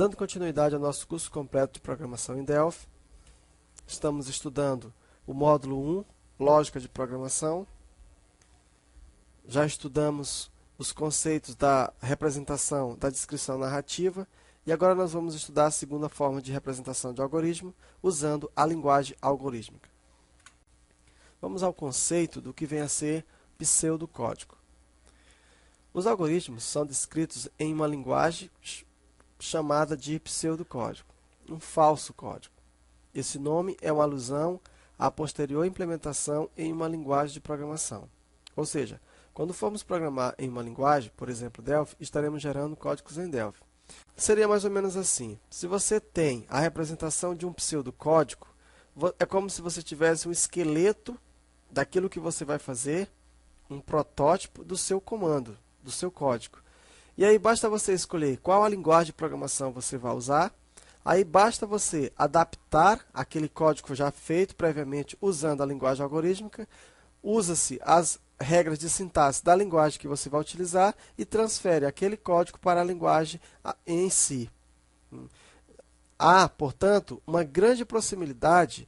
Dando continuidade ao nosso curso completo de programação em Delphi, estamos estudando o módulo 1, Lógica de Programação. Já estudamos os conceitos da representação, da descrição narrativa, e agora nós vamos estudar a segunda forma de representação de algoritmo, usando a linguagem algorítmica. Vamos ao conceito do que vem a ser pseudocódigo. Os algoritmos são descritos em uma linguagem chamada de pseudocódigo, um falso código. Esse nome é uma alusão à posterior implementação em uma linguagem de programação. Ou seja, quando formos programar em uma linguagem, por exemplo, Delphi, estaremos gerando códigos em Delphi. Seria mais ou menos assim. Se você tem a representação de um pseudocódigo, é como se você tivesse um esqueleto daquilo que você vai fazer, um protótipo do seu comando, do seu código. E aí basta você escolher qual a linguagem de programação você vai usar. Aí basta você adaptar aquele código já feito previamente usando a linguagem algorítmica. Usa-se as regras de sintaxe da linguagem que você vai utilizar e transfere aquele código para a linguagem em si. Há, portanto, uma grande proximidade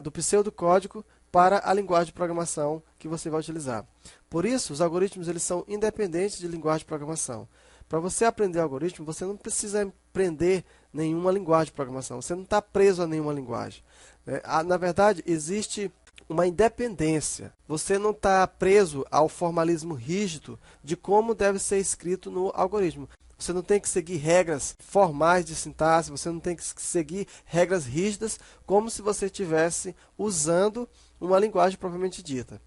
do pseudocódigo para a linguagem de programação que você vai utilizar. Por isso, os algoritmos eles são independentes de linguagem de programação. Para você aprender algoritmo, você não precisa aprender nenhuma linguagem de programação. Você não está preso a nenhuma linguagem. Na verdade, existe uma independência. Você não está preso ao formalismo rígido de como deve ser escrito no algoritmo. Você não tem que seguir regras formais de sintaxe, você não tem que seguir regras rígidas, como se você estivesse usando uma linguagem propriamente dita.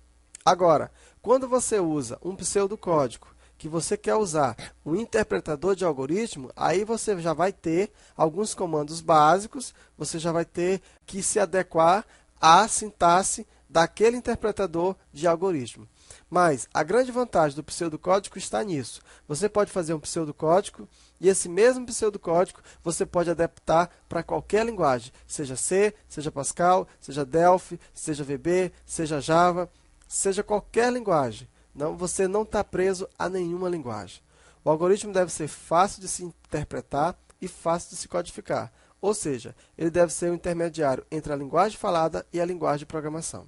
Agora, quando você usa um pseudocódigo, que você quer usar um interpretador de algoritmo, aí você já vai ter alguns comandos básicos, você já vai ter que se adequar à sintaxe daquele interpretador de algoritmo. Mas a grande vantagem do pseudocódigo está nisso. Você pode fazer um pseudocódigo e esse mesmo pseudocódigo você pode adaptar para qualquer linguagem, seja C, seja Pascal, seja Delphi, seja VB, seja Java, seja qualquer linguagem. Você não está preso a nenhuma linguagem. O algoritmo deve ser fácil de se interpretar e fácil de se codificar. Ou seja, ele deve ser o intermediário entre a linguagem falada e a linguagem de programação.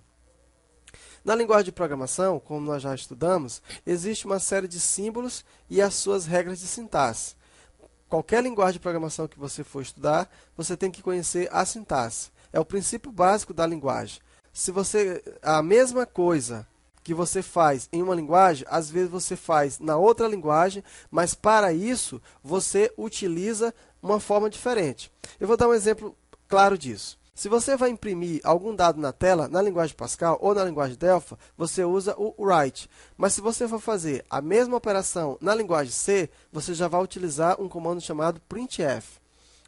Na linguagem de programação, como nós já estudamos, existe uma série de símbolos e as suas regras de sintaxe. Qualquer linguagem de programação que você for estudar, você tem que conhecer a sintaxe. É o princípio básico da linguagem. Se a mesma coisa que você faz em uma linguagem, às vezes você faz na outra linguagem, mas para isso você utiliza uma forma diferente. Eu vou dar um exemplo claro disso. Se você vai imprimir algum dado na tela, na linguagem Pascal ou na linguagem Delphi, você usa o write. Mas se você for fazer a mesma operação na linguagem C, você já vai utilizar um comando chamado printf.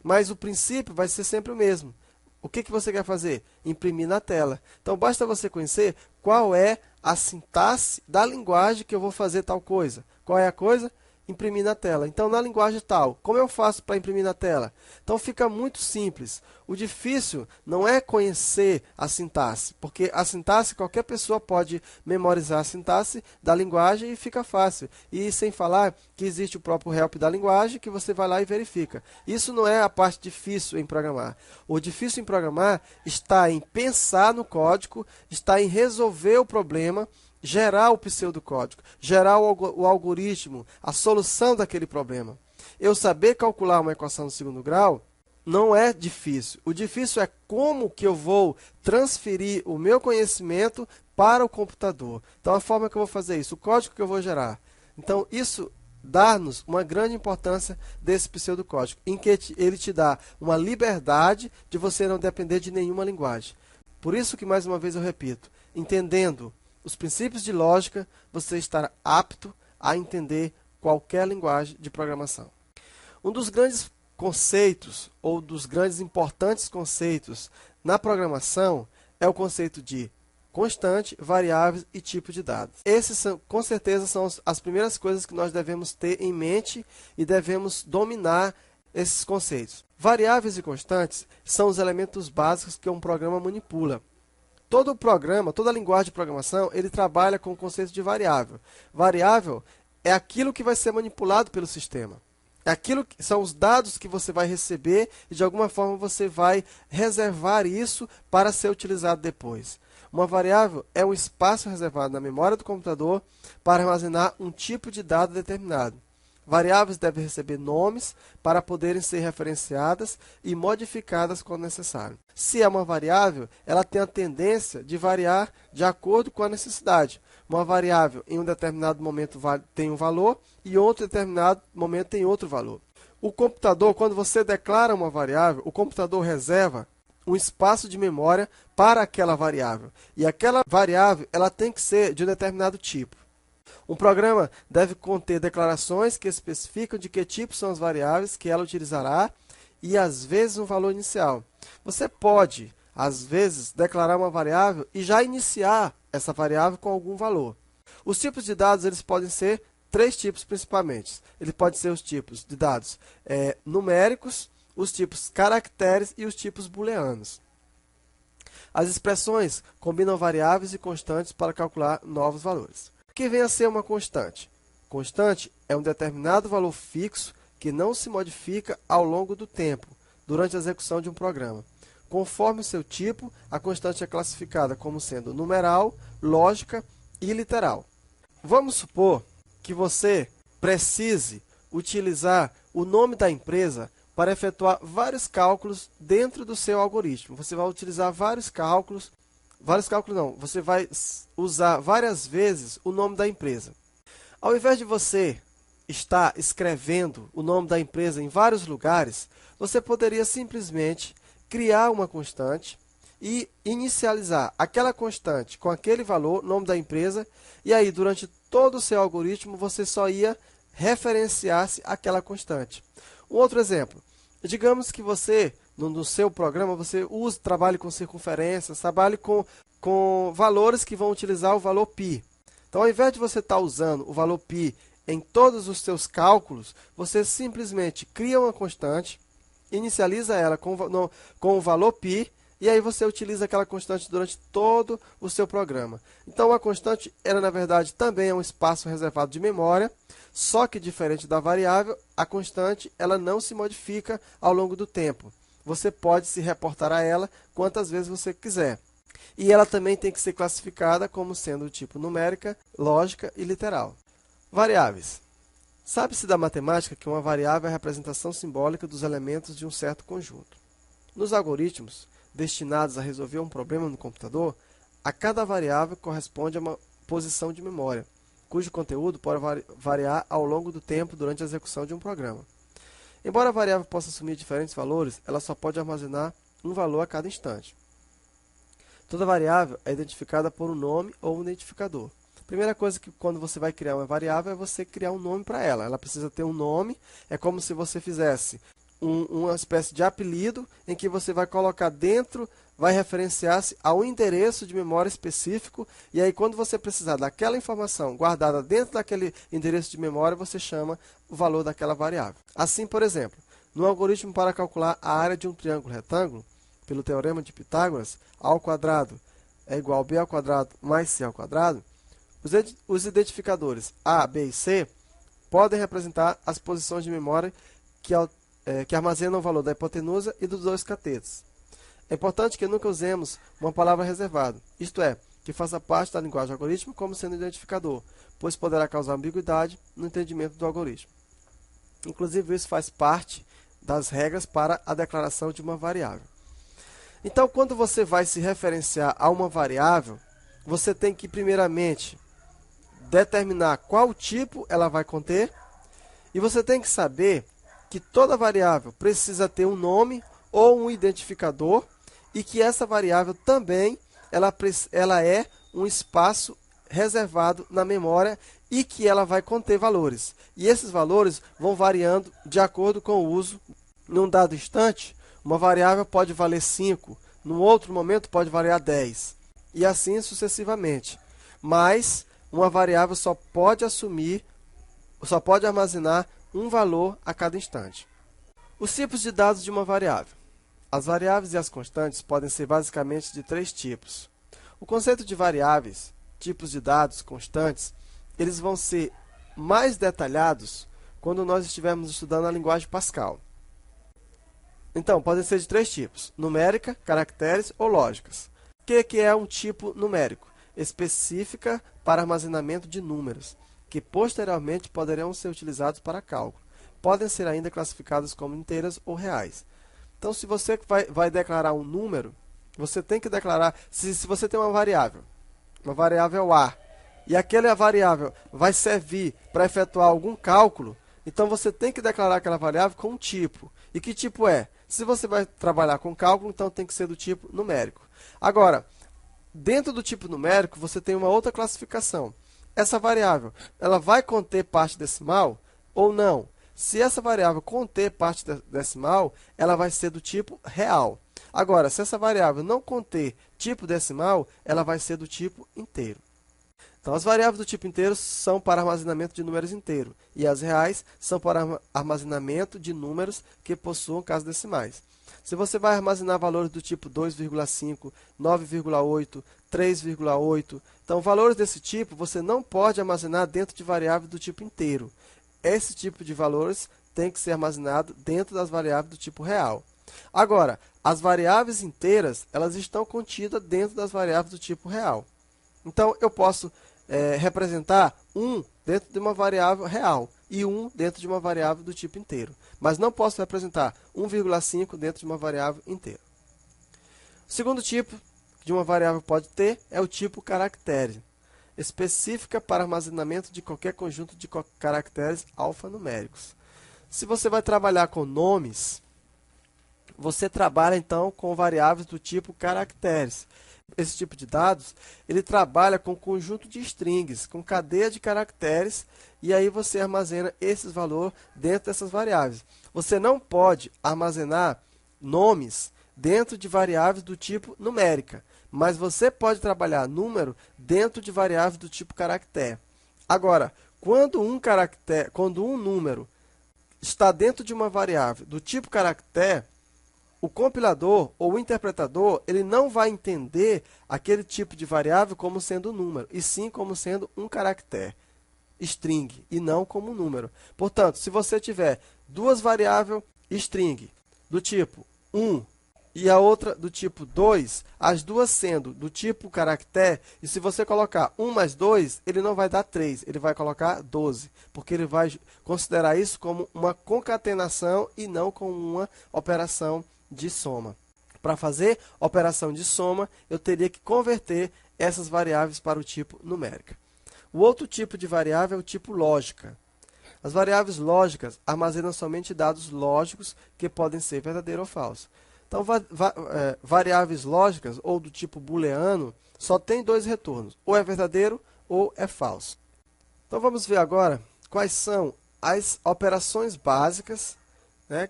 Mas o princípio vai ser sempre o mesmo. O que você quer fazer? Imprimir na tela. Então, basta você conhecer qual é a sintaxe da linguagem que eu vou fazer tal coisa. Qual é a coisa? Imprimir na tela. Então, na linguagem tal, como eu faço para imprimir na tela? Então, fica muito simples. O difícil não é conhecer a sintaxe, porque a sintaxe, qualquer pessoa pode memorizar a sintaxe da linguagem e fica fácil. E sem falar que existe o próprio help da linguagem, que você vai lá e verifica. Isso não é a parte difícil em programar. O difícil em programar está em pensar no código, está em resolver o problema, gerar o pseudocódigo, gerar o algoritmo, a solução daquele problema. Eu saber calcular uma equação de segundo grau não é difícil. O difícil é como que eu vou transferir o meu conhecimento para o computador. Então, a forma que eu vou fazer isso, o código que eu vou gerar. Então, isso dá-nos uma grande importância desse pseudocódigo, em que ele te dá uma liberdade de você não depender de nenhuma linguagem. Por isso que, mais uma vez, eu repito, entendendo os princípios de lógica, você estará apto a entender qualquer linguagem de programação. Um dos grandes conceitos, ou dos grandes importantes conceitos na programação, é o conceito de constante, variáveis e tipo de dados. Esses, com certeza, são as primeiras coisas que nós devemos ter em mente e devemos dominar esses conceitos. Variáveis e constantes são os elementos básicos que um programa manipula. Todo programa, toda linguagem de programação, ele trabalha com o conceito de variável. Variável é aquilo que vai ser manipulado pelo sistema. Aquilo que são os dados que você vai receber e de alguma forma você vai reservar isso para ser utilizado depois. Uma variável é um espaço reservado na memória do computador para armazenar um tipo de dado determinado. Variáveis devem receber nomes para poderem ser referenciadas e modificadas quando necessário. Se é uma variável, ela tem a tendência de variar de acordo com a necessidade. Uma variável em um determinado momento tem um valor e em outro determinado momento tem outro valor. O computador, quando você declara uma variável, o computador reserva um espaço de memória para aquela variável. E aquela variável ela tem que ser de um determinado tipo. Um programa deve conter declarações que especificam de que tipo são as variáveis que ela utilizará e, às vezes, um valor inicial. Você pode, às vezes, declarar uma variável e já iniciar essa variável com algum valor. Os tipos de dados eles podem ser três tipos principalmente. Ele pode ser os tipos de dados numéricos, os tipos caracteres e os tipos booleanos. As expressões combinam variáveis e constantes para calcular novos valores. O que vem a ser uma constante? Constante é um determinado valor fixo que não se modifica ao longo do tempo, durante a execução de um programa. Conforme o seu tipo, a constante é classificada como sendo numeral, lógica e literal. Vamos supor que você precise utilizar o nome da empresa para efetuar vários cálculos dentro do seu algoritmo. Você vai utilizar você vai usar várias vezes o nome da empresa. Ao invés de você estar escrevendo o nome da empresa em vários lugares, você poderia simplesmente criar uma constante e inicializar aquela constante com aquele valor, nome da empresa, e aí durante todo o seu algoritmo você só ia referenciar-se àquela constante. Um outro exemplo, digamos que você, no seu programa, você trabalhe com circunferências, trabalhe com valores que vão utilizar o valor π. Então, ao invés de você estar usando o valor π em todos os seus cálculos, você simplesmente cria uma constante, inicializa ela com o valor π, e aí você utiliza aquela constante durante todo o seu programa. Então, a constante, ela na verdade também é um espaço reservado de memória, só que diferente da variável, a constante ela não se modifica ao longo do tempo. Você pode se reportar a ela quantas vezes você quiser. E ela também tem que ser classificada como sendo do tipo numérica, lógica e literal. Variáveis. Sabe-se da matemática que uma variável é a representação simbólica dos elementos de um certo conjunto. Nos algoritmos destinados a resolver um problema no computador, a cada variável corresponde a uma posição de memória, cujo conteúdo pode variar ao longo do tempo durante a execução de um programa. Embora a variável possa assumir diferentes valores, ela só pode armazenar um valor a cada instante. Toda variável é identificada por um nome ou um identificador. A primeira coisa que quando você vai criar uma variável é você criar um nome para ela. Ela precisa ter um nome, é como se você fizesse uma espécie de apelido em que você vai colocar dentro, vai referenciar-se ao endereço de memória específico, e aí quando você precisar daquela informação guardada dentro daquele endereço de memória, você chama o valor daquela variável. Assim, por exemplo, no algoritmo para calcular a área de um triângulo retângulo, pelo teorema de Pitágoras, a ao quadrado é igual a b ao quadrado mais c ao quadrado, os identificadores a, b e c podem representar as posições de memória que armazenam o valor da hipotenusa e dos dois catetos. É importante que nunca usemos uma palavra reservada, isto é, que faça parte da linguagem algoritmo como sendo identificador, pois poderá causar ambiguidade no entendimento do algoritmo. Inclusive, isso faz parte das regras para a declaração de uma variável. Então, quando você vai se referenciar a uma variável, você tem que, primeiramente, determinar qual tipo ela vai conter, e você tem que saber que toda variável precisa ter um nome ou um identificador, e que essa variável também ela é um espaço reservado na memória e que ela vai conter valores. E esses valores vão variando de acordo com o uso. Num dado instante, uma variável pode valer 5, num outro momento pode variar 10, e assim sucessivamente. Mas uma variável só pode armazenar um valor a cada instante. Os tipos de dados de uma variável. As variáveis e as constantes podem ser basicamente de três tipos. O conceito de variáveis, tipos de dados, constantes, eles vão ser mais detalhados quando nós estivermos estudando a linguagem Pascal. Então, podem ser de três tipos: numérica, caracteres ou lógicas. O que é um tipo numérico? Específica para armazenamento de números, que posteriormente poderão ser utilizados para cálculo. Podem ser ainda classificadas como inteiras ou reais. Então, se você vai declarar um número, você tem que declarar, se você tem uma variável A, e aquela variável vai servir para efetuar algum cálculo, então você tem que declarar aquela variável com um tipo. E que tipo é? Se você vai trabalhar com cálculo, então tem que ser do tipo numérico. Agora, dentro do tipo numérico, você tem uma outra classificação. Essa variável, ela vai conter parte decimal ou não? Se essa variável conter parte decimal, ela vai ser do tipo real. Agora, se essa variável não conter tipo decimal, ela vai ser do tipo inteiro. Então, as variáveis do tipo inteiro são para armazenamento de números inteiros, e as reais são para armazenamento de números que possuam casas decimais. Se você vai armazenar valores do tipo 2,5, 9,8, 3,8, então valores desse tipo você não pode armazenar dentro de variáveis do tipo inteiro. Esse tipo de valores tem que ser armazenado dentro das variáveis do tipo real. Agora, as variáveis inteiras, elas estão contidas dentro das variáveis do tipo real. Então, eu posso representar 1 dentro de uma variável real e 1 dentro de uma variável do tipo inteiro. Mas não posso representar 1,5 dentro de uma variável inteira. O segundo tipo de uma variável pode ter é o tipo caractere, específica para armazenamento de qualquer conjunto de caracteres alfanuméricos. Se você vai trabalhar com nomes, você trabalha então com variáveis do tipo caracteres. Esse tipo de dados, ele trabalha com conjunto de strings, com cadeia de caracteres, e aí você armazena esses valores dentro dessas variáveis. Você não pode armazenar nomes dentro de variáveis do tipo numérica, mas você pode trabalhar número dentro de variáveis do tipo caractere. Agora, quando um número está dentro de uma variável do tipo caractere, o compilador ou o interpretador, ele não vai entender aquele tipo de variável como sendo um número, e sim como sendo um caractere, string, e não como um número. Portanto, se você tiver duas variáveis string do tipo 1 e a outra do tipo 2, as duas sendo do tipo caractere, e se você colocar 1 mais 2, ele não vai dar 3, ele vai colocar 12, porque ele vai considerar isso como uma concatenação e não como uma operação de soma. Para fazer operação de soma, eu teria que converter essas variáveis para o tipo numérica. O outro tipo de variável é o tipo lógica. As variáveis lógicas armazenam somente dados lógicos que podem ser verdadeiro ou falso. Então, variáveis lógicas ou do tipo booleano só tem dois retornos, ou é verdadeiro ou é falso. Então, vamos ver agora quais são as operações básicas,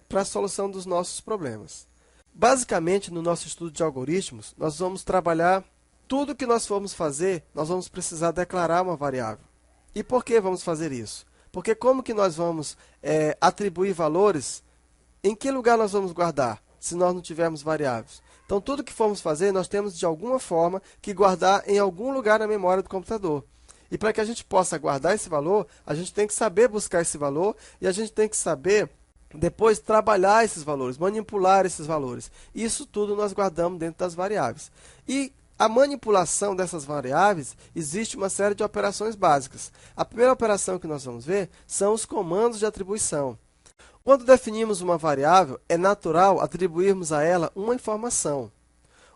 para a solução dos nossos problemas. Basicamente, no nosso estudo de algoritmos, nós vamos trabalhar tudo que nós formos fazer, nós vamos precisar declarar uma variável. E por que vamos fazer isso? Porque como que nós vamos atribuir valores? Em que lugar nós vamos guardar, se nós não tivermos variáveis? Então, tudo que formos fazer, nós temos de alguma forma que guardar em algum lugar na memória do computador. E para que a gente possa guardar esse valor, a gente tem que saber buscar esse valor e a gente tem que saber depois trabalhar esses valores, manipular esses valores. Isso tudo nós guardamos dentro das variáveis. E a manipulação dessas variáveis, existe uma série de operações básicas. A primeira operação que nós vamos ver são os comandos de atribuição. Quando definimos uma variável, é natural atribuirmos a ela uma informação.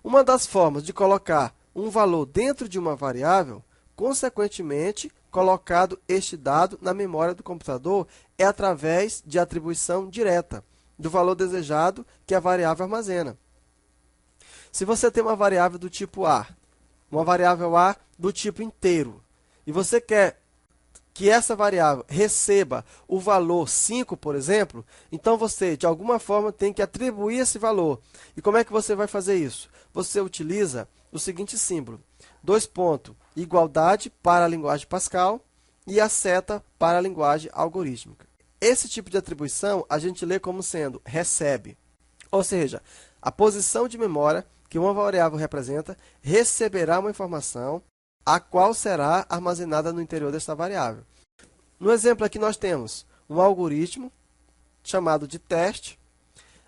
Uma das formas de colocar um valor dentro de uma variável, consequentemente, colocado este dado na memória do computador, é através de atribuição direta do valor desejado que a variável armazena. Se você tem uma variável do tipo A, uma variável A do tipo inteiro, e você quer que essa variável receba o valor 5, por exemplo, então você, de alguma forma, tem que atribuir esse valor. E como é que você vai fazer isso? Você utiliza o seguinte símbolo: igualdade para a linguagem Pascal e a seta para a linguagem algorítmica. Esse tipo de atribuição a gente lê como sendo recebe, ou seja, a posição de memória que uma variável representa receberá uma informação a qual será armazenada no interior desta variável. No exemplo aqui nós temos um algoritmo chamado de teste.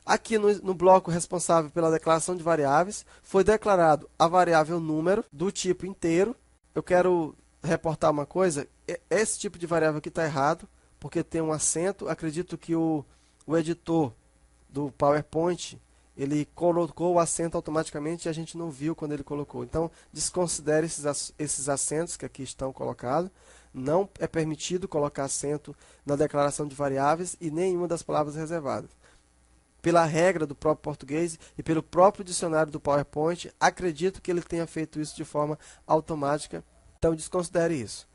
Aqui no bloco responsável pela declaração de variáveis, foi declarado a variável número do tipo inteiro. Eu quero reportar uma coisa, esse tipo de variável aqui está errado, porque tem um acento. Acredito que o editor do PowerPoint, ele colocou o acento automaticamente e a gente não viu quando ele colocou. Então, desconsidere esses acentos que aqui estão colocados. Não é permitido colocar acento na declaração de variáveis e nenhuma das palavras reservadas. Pela regra do próprio português e pelo próprio dicionário do PowerPoint, acredito que ele tenha feito isso de forma automática, então desconsidere isso.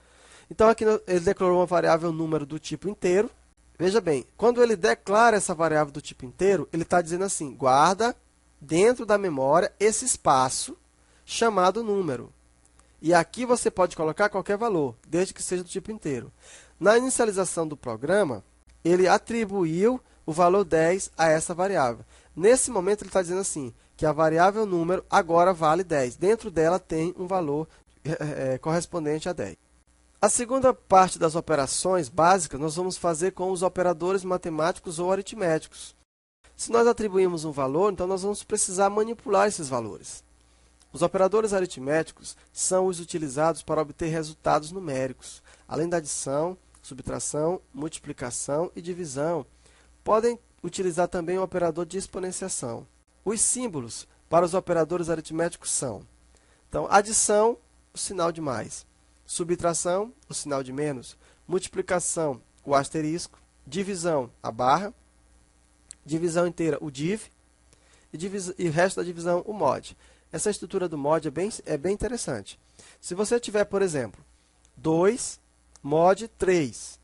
Então aqui ele declarou uma variável número do tipo inteiro. Veja bem, quando ele declara essa variável do tipo inteiro, ele está dizendo assim, guarda dentro da memória esse espaço chamado número. E aqui você pode colocar qualquer valor, desde que seja do tipo inteiro. Na inicialização do programa, ele atribuiu o valor 10 a essa variável. Nesse momento ele está dizendo assim, que a variável número agora vale 10. Dentro dela tem um valor correspondente a 10. A segunda parte das operações básicas nós vamos fazer com os operadores matemáticos ou aritméticos. Se nós atribuímos um valor, então nós vamos precisar manipular esses valores. Os operadores aritméticos são os utilizados para obter resultados numéricos, além da adição, subtração, multiplicação e divisão. Podem utilizar também o operador de exponenciação. Os símbolos para os operadores aritméticos são, então, adição, o sinal de mais, subtração, o sinal de menos, multiplicação, o asterisco, divisão, a barra, divisão inteira, o div, e o resto da divisão, o mod. Essa estrutura do mod é bem interessante. Se você tiver, por exemplo, 2 mod 3,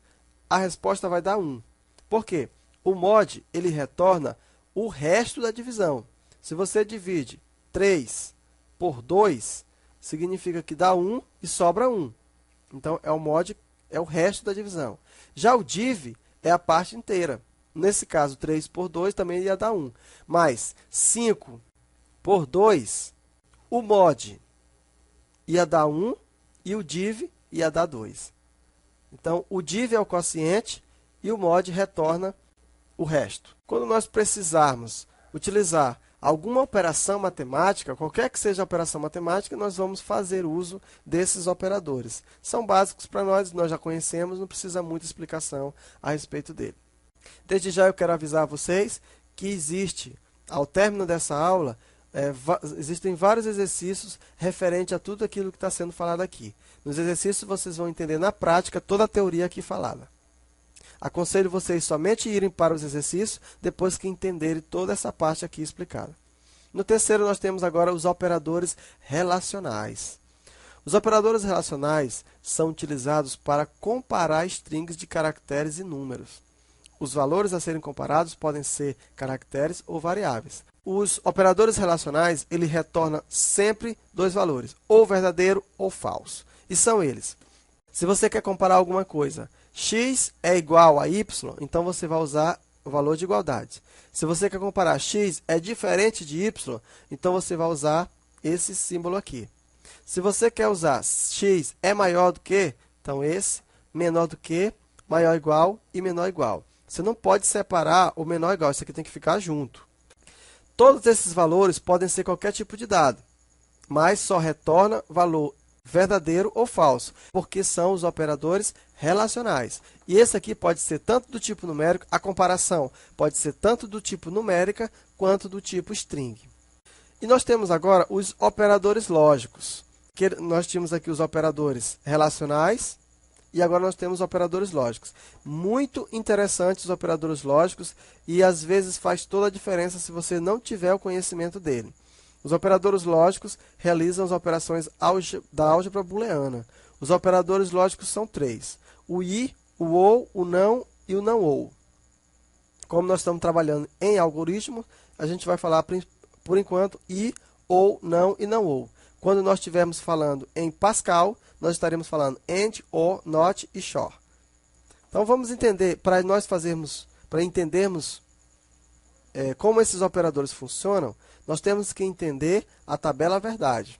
a resposta vai dar 1. Por quê? O mod, ele retorna o resto da divisão. Se você divide 3 por 2, significa que dá 1 e sobra 1. Então, o mod é o resto da divisão. Já o div é a parte inteira. Nesse caso, 3 por 2 também ia dar 1. Mas 5 por 2, o mod ia dar 1 e o div ia dar 2. Então, o div é o quociente e o mod retorna o resto. Quando nós precisarmos utilizar alguma operação matemática, qualquer que seja a operação matemática, nós vamos fazer uso desses operadores. São básicos para nós já conhecemos, não precisa muita explicação a respeito dele. Desde já eu quero avisar a vocês que existe, ao término dessa aula, existem vários exercícios referente a tudo aquilo que está sendo falado aqui. Nos exercícios vocês vão entender na prática toda a teoria aqui falada. Aconselho vocês somente irem para os exercícios depois que entenderem toda essa parte aqui explicada. No terceiro, nós temos agora os operadores relacionais. Os operadores relacionais são utilizados para comparar strings de caracteres e números. Os valores a serem comparados podem ser caracteres ou variáveis. Os operadores relacionais, ele retorna sempre dois valores, ou verdadeiro ou falso. E são eles. Se você quer comparar alguma coisa, x é igual a y, então você vai usar o valor de igualdade. Se você quer comparar x é diferente de y, então você vai usar esse símbolo aqui. Se você quer usar x é maior do que, então esse, menor do que, maior igual e menor igual. Você não pode separar o menor igual, isso aqui tem que ficar junto. Todos esses valores podem ser qualquer tipo de dado, mas só retorna valor verdadeiro ou falso, porque são os operadores relacionais. E esse aqui pode ser tanto do tipo numérico, a comparação pode ser tanto do tipo numérica quanto do tipo string. E nós temos agora os operadores lógicos, que nós tínhamos aqui os operadores relacionais e agora nós temos operadores lógicos. Muito interessantes os operadores lógicos e às vezes faz toda a diferença se você não tiver o conhecimento dele. Os operadores lógicos realizam as operações da álgebra booleana. Os operadores lógicos são três: o i, o ou, o não e o não ou. Como nós estamos trabalhando em algoritmo, a gente vai falar, por enquanto, i, ou, não e não ou. Quando nós estivermos falando em Pascal, nós estaremos falando and, or, not e short. Então vamos entender, para entendermos como esses operadores funcionam, nós temos que entender a tabela verdade.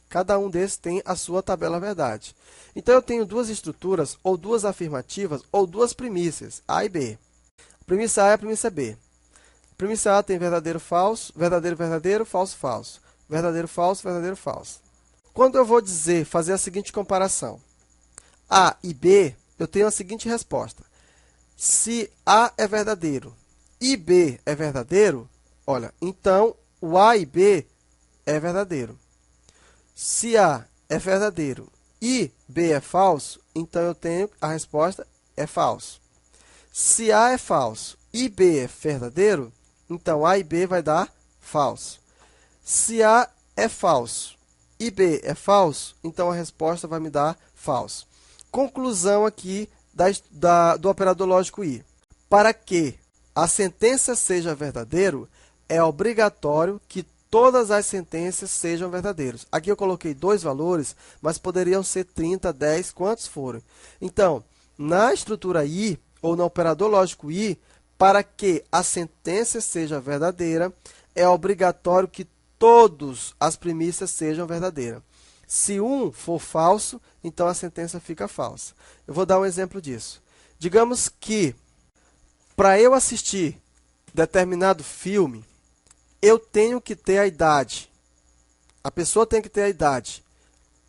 Cada um desses tem a sua tabela verdade. Então, eu tenho duas estruturas, ou duas afirmativas, ou duas premissas, A e B. A premissa A e a premissa B. A premissa A tem verdadeiro, falso, verdadeiro, verdadeiro, falso, falso. Verdadeiro, falso, verdadeiro, falso. Quando eu vou fazer a seguinte comparação, A e B, eu tenho a seguinte resposta. Se A é verdadeiro e B é verdadeiro, olha, então o A e B é verdadeiro. Se A é verdadeiro e B é falso, então eu tenho a resposta é falso. Se A é falso e B é verdadeiro, então A e B vai dar falso. Se A é falso e B é falso, então a resposta vai me dar falso. Conclusão aqui do operador lógico I. Para que a sentença seja verdadeiro, é obrigatório que todas as sentenças sejam verdadeiras. Aqui eu coloquei dois valores, mas poderiam ser 30, 10, quantos forem. Então, na estrutura I, ou no operador lógico I, para que a sentença seja verdadeira, é obrigatório que todas as premissas sejam verdadeiras. Se um for falso, então a sentença fica falsa. Eu vou dar um exemplo disso. Digamos que, para eu assistir determinado filme, eu tenho que ter a idade. A pessoa tem que ter a idade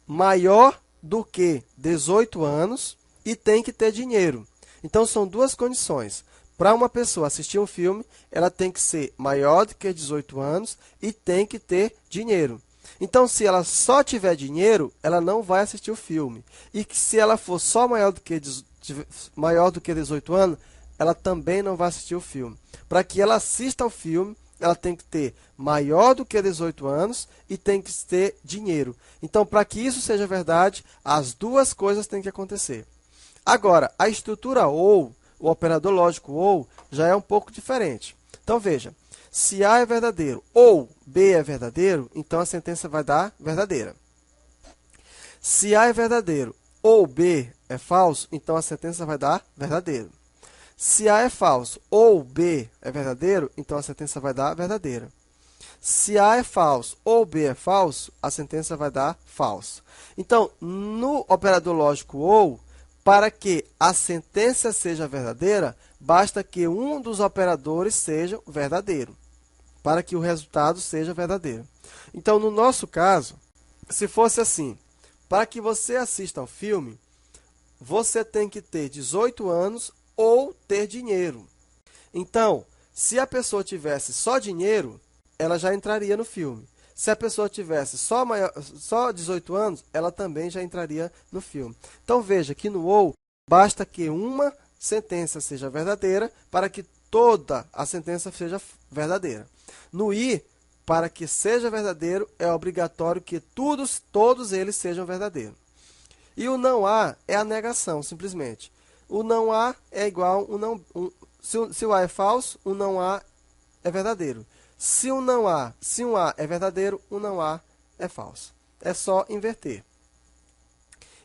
maior do que 18 anos e tem que ter dinheiro. Então, são duas condições. Para uma pessoa assistir um filme, ela tem que ser maior do que 18 anos e tem que ter dinheiro. Então, se ela só tiver dinheiro, ela não vai assistir o filme. E que se ela for só maior do que 18 anos, ela também não vai assistir o filme. Para que ela assista ao filme, ela tem que ter maior do que 18 anos e tem que ter dinheiro. Então, para que isso seja verdade, as duas coisas têm que acontecer. Agora, a estrutura OU, o operador lógico OU, já é um pouco diferente. Então, veja, se A é verdadeiro ou B é verdadeiro, então a sentença vai dar verdadeira. Se A é verdadeiro ou B é falso, então a sentença vai dar verdadeiro. Se A é falso ou B é verdadeiro, então a sentença vai dar verdadeira. Se A é falso ou B é falso, a sentença vai dar falso. Então, no operador lógico OU, para que a sentença seja verdadeira, basta que um dos operadores seja verdadeiro, para que o resultado seja verdadeiro. Então, no nosso caso, se fosse assim, para que você assista ao filme, você tem que ter 18 anos ou ter dinheiro. Então, se a pessoa tivesse só dinheiro, ela já entraria no filme. Se a pessoa tivesse só 18 anos, ela também já entraria no filme. Então, veja que no OU, basta que uma sentença seja verdadeira para que toda a sentença seja verdadeira. No I, para que seja verdadeiro, é obrigatório que todos eles sejam verdadeiros. E o não há é a negação, simplesmente. O não há é igual se o A é falso, o não há é verdadeiro. Se um A é verdadeiro, o não há é falso. É só inverter.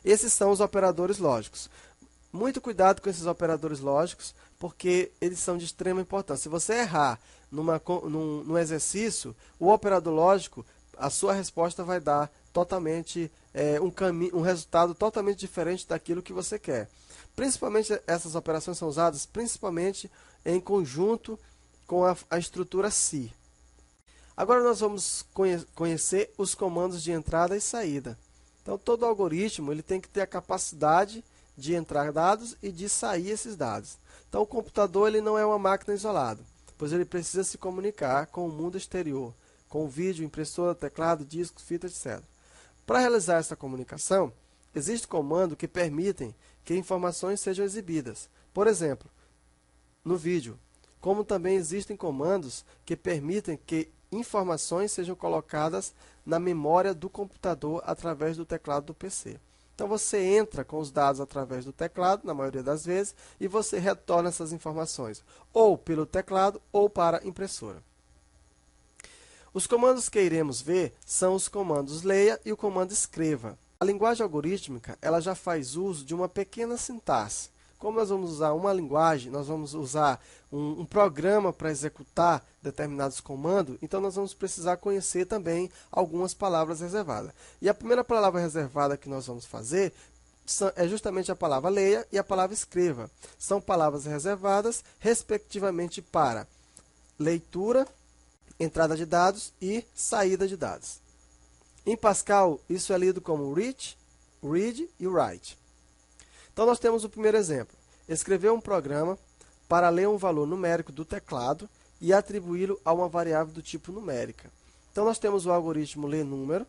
Esses são os operadores lógicos. Muito cuidado com esses operadores lógicos, porque eles são de extrema importância. Se você errar num exercício, o operador lógico, a sua resposta vai dar totalmente um resultado totalmente diferente daquilo que você quer. Principalmente essas operações são usadas principalmente em conjunto com a estrutura SI. Agora nós vamos conhecer os comandos de entrada e saída. Então, todo algoritmo ele tem que ter a capacidade de entrar dados e de sair esses dados. Então, o computador ele não é uma máquina isolada, pois ele precisa se comunicar com o mundo exterior, com vídeo, impressora, teclado, disco, fita, etc. Para realizar essa comunicação, existem comandos que permitem que informações sejam exibidas. Por exemplo, no vídeo, como também existem comandos que permitem que informações sejam colocadas na memória do computador através do teclado do PC. Então, você entra com os dados através do teclado, na maioria das vezes, e você retorna essas informações, ou pelo teclado ou para a impressora. Os comandos que iremos ver são os comandos leia e o comando escreva. A linguagem algorítmica ela já faz uso de uma pequena sintaxe, como nós vamos usar uma linguagem, nós vamos usar um programa para executar determinados comandos, então nós vamos precisar conhecer também algumas palavras reservadas. E a primeira palavra reservada que nós vamos fazer é justamente a palavra leia e a palavra escreva. São palavras reservadas, respectivamente, para leitura, entrada de dados e saída de dados. Em Pascal, isso é lido como read e write. Então, nós temos o primeiro exemplo. Escrever um programa para ler um valor numérico do teclado e atribuí-lo a uma variável do tipo numérica. Então, nós temos o algoritmo ler_número,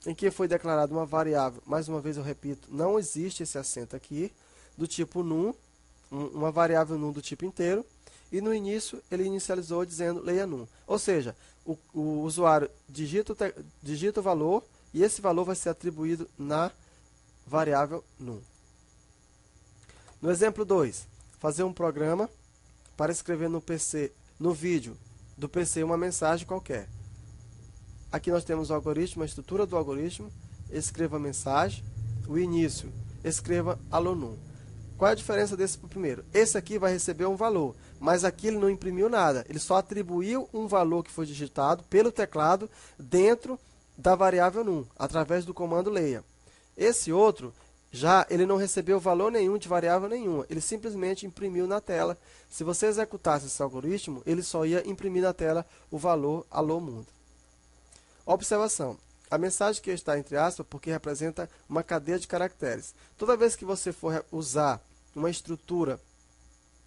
em que foi declarada uma variável, mais uma vez eu repito, não existe esse acento aqui, do tipo num, uma variável num do tipo inteiro, e no início ele inicializou dizendo leia num. Ou seja, o usuário digita o valor e esse valor vai ser atribuído na variável num. No exemplo 2, fazer um programa para escrever no vídeo do PC uma mensagem qualquer. Aqui nós temos o algoritmo, a estrutura do algoritmo, escreva a mensagem, o início, escreva alô num. Qual é a diferença desse para o primeiro? Esse aqui vai receber um valor, mas aqui ele não imprimiu nada, ele só atribuiu um valor que foi digitado pelo teclado dentro da variável num, através do comando leia. Esse outro, já ele não recebeu valor nenhum de variável nenhuma, ele simplesmente imprimiu na tela. Se você executasse esse algoritmo, ele só ia imprimir na tela o valor alô mundo. Observação. A mensagem que está entre aspas porque representa uma cadeia de caracteres. Toda vez que você for usar uma estrutura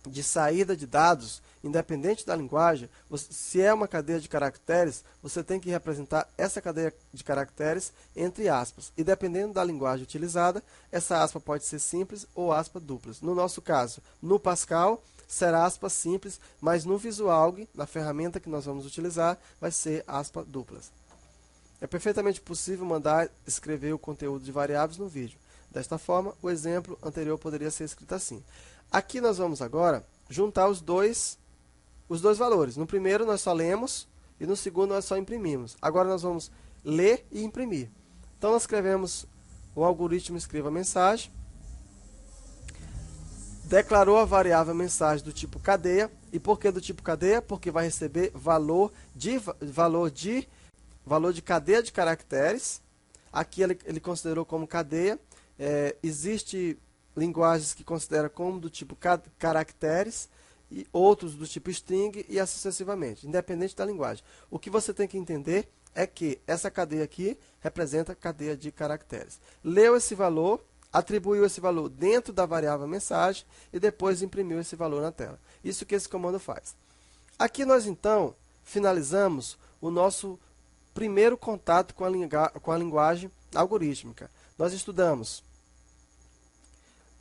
de saída de dados, independente da linguagem, se é uma cadeia de caracteres, você tem que representar essa cadeia de caracteres entre aspas. E dependendo da linguagem utilizada, essa aspa pode ser simples ou aspa duplas. No nosso caso, no Pascal, será aspa simples, mas no VisualG, na ferramenta que nós vamos utilizar, vai ser aspa duplas. É perfeitamente possível mandar escrever o conteúdo de variáveis no vídeo. Desta forma, o exemplo anterior poderia ser escrito assim. Aqui nós vamos agora juntar os dois valores. No primeiro nós só lemos e no segundo nós só imprimimos. Agora nós vamos ler e imprimir. Então nós escrevemos o algoritmo escreva mensagem, declarou a variável mensagem do tipo cadeia. E por que do tipo cadeia? Porque vai receber valor de cadeia de caracteres. Aqui ele considerou como cadeia. Existe linguagens que consideram como do tipo caracteres e outros do tipo string e assim sucessivamente, independente da linguagem. O que você tem que entender é que essa cadeia aqui representa cadeia de caracteres. Leu esse valor, atribuiu esse valor dentro da variável mensagem e depois imprimiu esse valor na tela. Isso que esse comando faz. Aqui nós então finalizamos o nosso primeiro contato com a linguagem algorítmica. Nós estudamos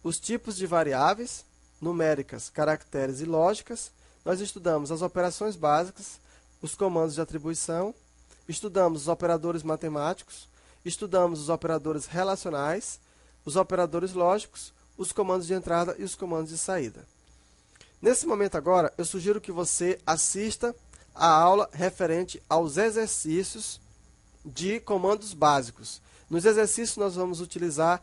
os tipos de variáveis, numéricas, caracteres e lógicas. Nós estudamos as operações básicas, os comandos de atribuição, estudamos os operadores matemáticos, estudamos os operadores relacionais, os operadores lógicos, os comandos de entrada e os comandos de saída. Nesse momento agora, eu sugiro que você assista a aula referente aos exercícios de comandos básicos. Nos exercícios nós vamos utilizar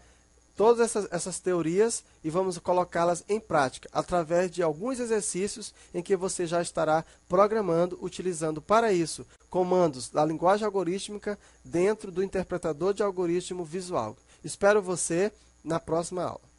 todas essas teorias e vamos colocá-las em prática, através de alguns exercícios em que você já estará programando, utilizando para isso comandos da linguagem algorítmica dentro do interpretador de algoritmo VisualG. Espero você na próxima aula.